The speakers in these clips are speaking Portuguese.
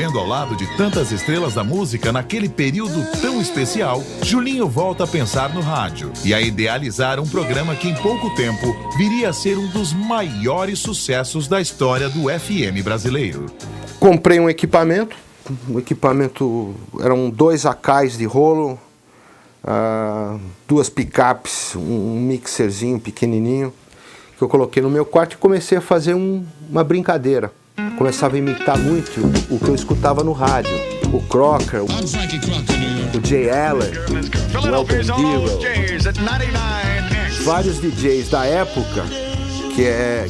Vivendo ao lado de tantas estrelas da música naquele período tão especial, Julinho volta a pensar no rádio e a idealizar um programa que em pouco tempo viria a ser um dos maiores sucessos da história do FM brasileiro. Comprei um equipamento, eram 2 AKs de rolo, 2 picapes, um mixerzinho pequenininho, que eu coloquei no meu quarto e comecei a fazer uma brincadeira. Começava a imitar muito o que eu escutava no rádio. O Crocker, o Jay Allen, o Elton Deal, vários DJs da época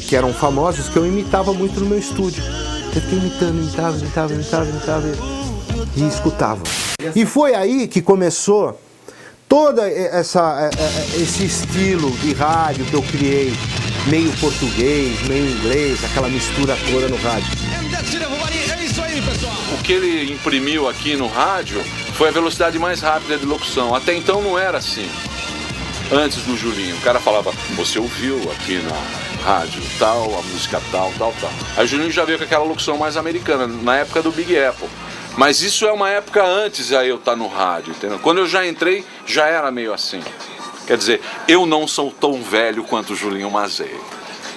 que eram famosos, que eu imitava muito no meu estúdio. Eu fiquei imitava e escutava. E foi aí que começou todo esse estilo de rádio que eu criei, meio português, meio inglês, aquela mistura toda no rádio. O que ele imprimiu aqui no rádio foi a velocidade mais rápida de locução. Até então não era assim. Antes do Julinho, o cara falava, você ouviu aqui na rádio tal, a música tal. Aí o Julinho já veio com aquela locução mais americana, na época do Big Apple. Mas isso é uma época antes de eu estar no rádio, entendeu? Quando eu já entrei, já era meio assim. Quer dizer, eu não sou tão velho quanto o Julinho Mazei.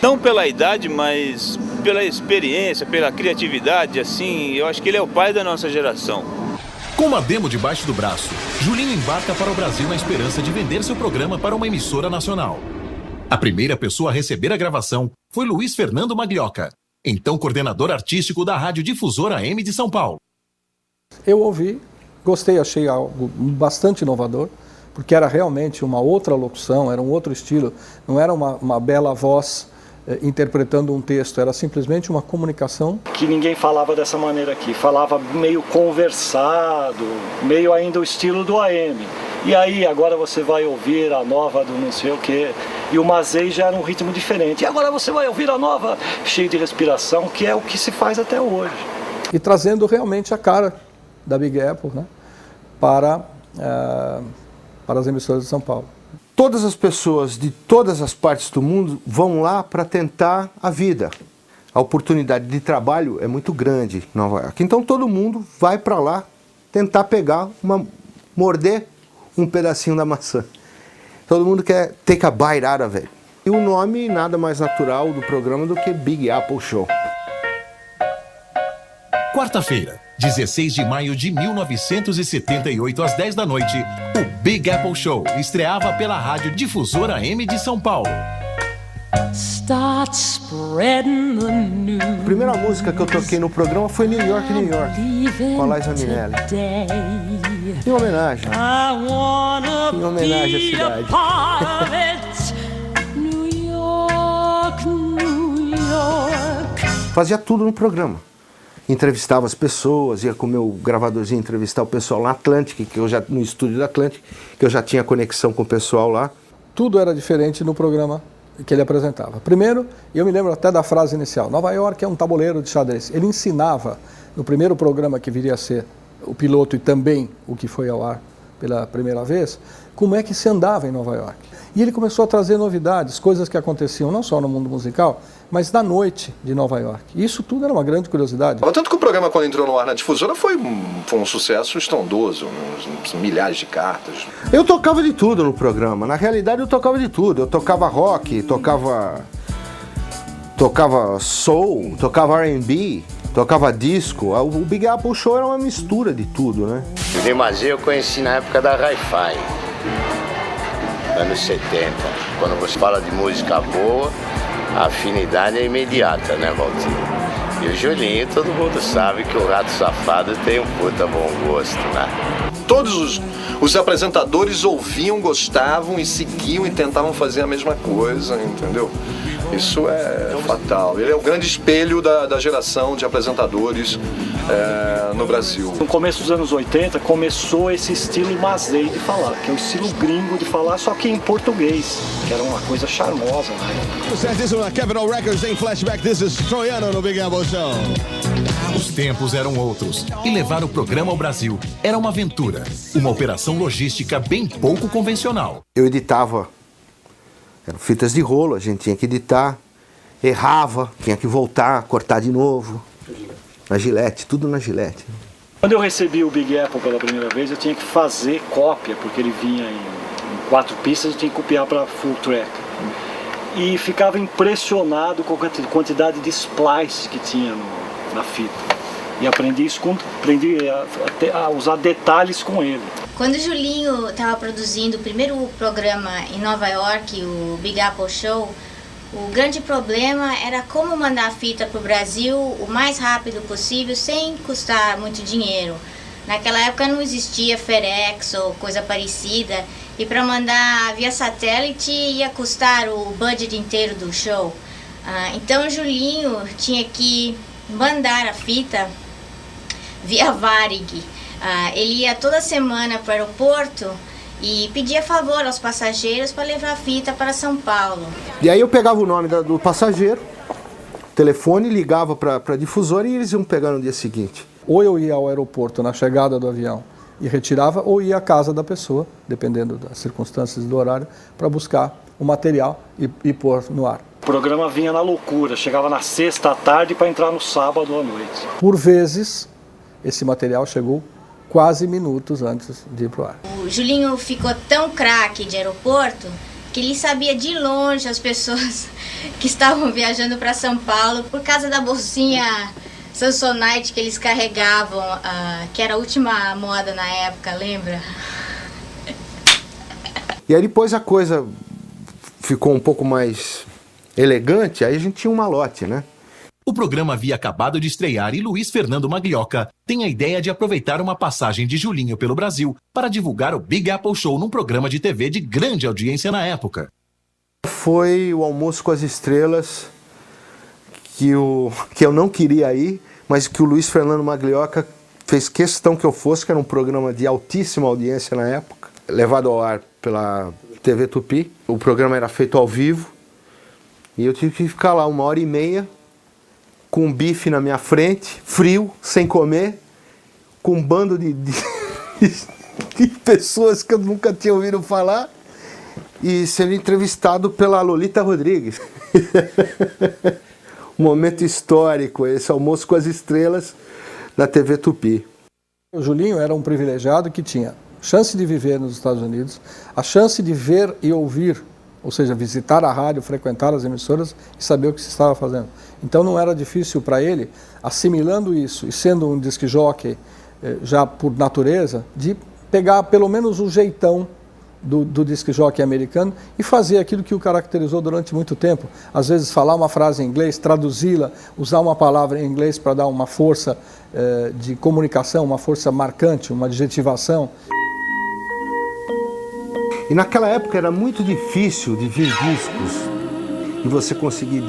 Não pela idade, mas pela experiência, pela criatividade, assim, eu acho que ele é o pai da nossa geração. Com uma demo debaixo do braço, Julinho embarca para o Brasil na esperança de vender seu programa para uma emissora nacional. A primeira pessoa a receber a gravação foi Luiz Fernando Maglioca, então coordenador artístico da Rádio Difusora AM de São Paulo. Eu ouvi, gostei, achei algo bastante inovador, porque era realmente uma outra locução, era um outro estilo, não era uma bela voz interpretando um texto, era simplesmente uma comunicação. Que ninguém falava dessa maneira aqui, falava meio conversado, meio ainda o estilo do AM. E aí, agora você vai ouvir a nova do não sei o quê, e o Mazei já era um ritmo diferente. E agora você vai ouvir a nova, cheio de respiração, que é o que se faz até hoje. E trazendo realmente a cara da Big Apple, né, para as emissoras de São Paulo. Todas as pessoas de todas as partes do mundo vão lá para tentar a vida. A oportunidade de trabalho é muito grande em Nova York. Então todo mundo vai para lá tentar morder um pedacinho da maçã. Todo mundo quer take a bite out of it. E o nome nada mais natural do programa do que Big Apple Show. Quarta-feira, 16 de maio de 1978, às 10 da noite, o Big Apple Show estreava pela Rádio Difusora AM de São Paulo. A primeira música que eu toquei no programa foi New York, New York, com a Liza Minnelli. Em homenagem à cidade. Fazia tudo no programa. Entrevistava as pessoas, ia com o meu gravadorzinho entrevistar o pessoal na Atlantic, no estúdio da Atlantic, que eu já tinha conexão com o pessoal lá. Tudo era diferente no programa que ele apresentava. Primeiro, eu me lembro até da frase inicial, Nova York é um tabuleiro de xadrez. Ele ensinava, no primeiro programa que viria a ser o piloto e também o que foi ao ar pela primeira vez, como é que se andava em Nova York. E ele começou a trazer novidades, coisas que aconteciam não só no mundo musical, mas na noite de Nova York. E isso tudo era uma grande curiosidade. Tanto que o programa, quando entrou no ar na Difusora, foi um sucesso estrondoso, milhares de cartas. Eu tocava de tudo no programa. Na realidade, eu tocava de tudo. Eu tocava rock, tocava soul, tocava R&B, tocava disco. O Big Apple Show era uma mistura de tudo, né? O Julinho Mazei eu conheci na época da Hi-Fi, anos 70. Quando você fala de música boa, a afinidade é imediata, né, Valtinho? E o Julinho, todo mundo sabe que o Rato Safado tem um puta bom gosto, né? Todos os apresentadores ouviam, gostavam e seguiam e tentavam fazer a mesma coisa, entendeu? Isso é fatal. Ele é o grande espelho da geração de apresentadores no Brasil. No começo dos anos 80 começou esse estilo Mazei de falar, que é o estilo gringo de falar, só que em português, que era uma coisa charmosa, né? Os tempos eram outros e levar o programa ao Brasil era uma aventura, uma operação logística bem pouco convencional. Eu editava, eram fitas de rolo, a gente tinha que editar, errava, tinha que voltar, cortar de novo. Na Gillette, tudo na Gillette. Quando eu recebi o Big Apple pela primeira vez, eu tinha que fazer cópia, porque ele vinha em 4 pistas, eu tinha que copiar para full track. E ficava impressionado com a quantidade de splice que tinha na fita. E aprendi a usar detalhes com ele. Quando o Julinho estava produzindo o primeiro programa em Nova York, o Big Apple Show, o grande problema era como mandar a fita para o Brasil o mais rápido possível, sem custar muito dinheiro. Naquela época não existia FedEx ou coisa parecida, e para mandar via satélite ia custar o budget inteiro do show. Então o Julinho tinha que mandar a fita via Varig. Ele ia toda semana para o aeroporto e pedia favor aos passageiros para levar a fita para São Paulo. E aí eu pegava o nome do passageiro, telefone, ligava para a difusora e eles iam pegar no dia seguinte. Ou eu ia ao aeroporto na chegada do avião e retirava, ou ia à casa da pessoa, dependendo das circunstâncias do horário, para buscar o material e pôr no ar. O programa vinha na loucura, chegava na sexta à tarde para entrar no sábado à noite. Por vezes, esse material chegou quase minutos antes de ir para o ar. O Julinho ficou tão craque de aeroporto que ele sabia de longe as pessoas que estavam viajando para São Paulo por causa da bolsinha Samsonite que eles carregavam, que era a última moda na época, lembra? E aí depois a coisa ficou um pouco mais elegante, aí a gente tinha um malote, né? O programa havia acabado de estrear e Luiz Fernando Maglioca tem a ideia de aproveitar uma passagem de Julinho pelo Brasil para divulgar o Big Apple Show num programa de TV de grande audiência na época. Foi o Almoço com as Estrelas que eu não queria ir, mas que o Luiz Fernando Maglioca fez questão que eu fosse, que era um programa de altíssima audiência na época, levado ao ar pela TV Tupi. O programa era feito ao vivo e eu tive que ficar lá 1h30 com um bife na minha frente, frio, sem comer, com um bando de pessoas que eu nunca tinha ouvido falar e sendo entrevistado pela Lolita Rodrigues. Um momento histórico, esse Almoço com as Estrelas da TV Tupi. O Julinho era um privilegiado que tinha chance de viver nos Estados Unidos, a chance de ver e ouvir, ou seja, visitar a rádio, frequentar as emissoras e saber o que se estava fazendo. Então não era difícil para ele, assimilando isso e sendo um disc jockey já por natureza, de pegar pelo menos o jeitão do disc jockey americano e fazer aquilo que o caracterizou durante muito tempo. Às vezes falar uma frase em inglês, traduzi-la, usar uma palavra em inglês para dar uma força de comunicação, uma força marcante, uma adjetivação. E naquela época era muito difícil de vir discos e você conseguir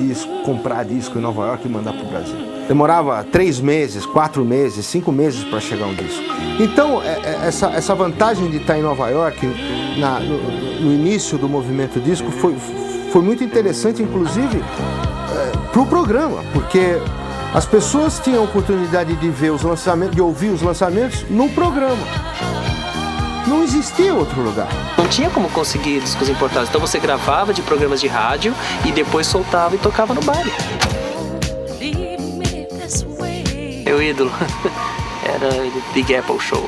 comprar disco em Nova York e mandar para o Brasil. Demorava 3 meses, 4 meses, 5 meses para chegar um disco. Então, essa vantagem de estar em Nova York, no início do movimento disco, foi muito interessante, inclusive, para o programa, porque as pessoas tinham a oportunidade de ver os lançamentos, de ouvir os lançamentos no programa. Não existia outro lugar. Não tinha como conseguir discos importados, então você gravava de programas de rádio e depois soltava e tocava no baile. Meu ídolo era o Big Apple Show.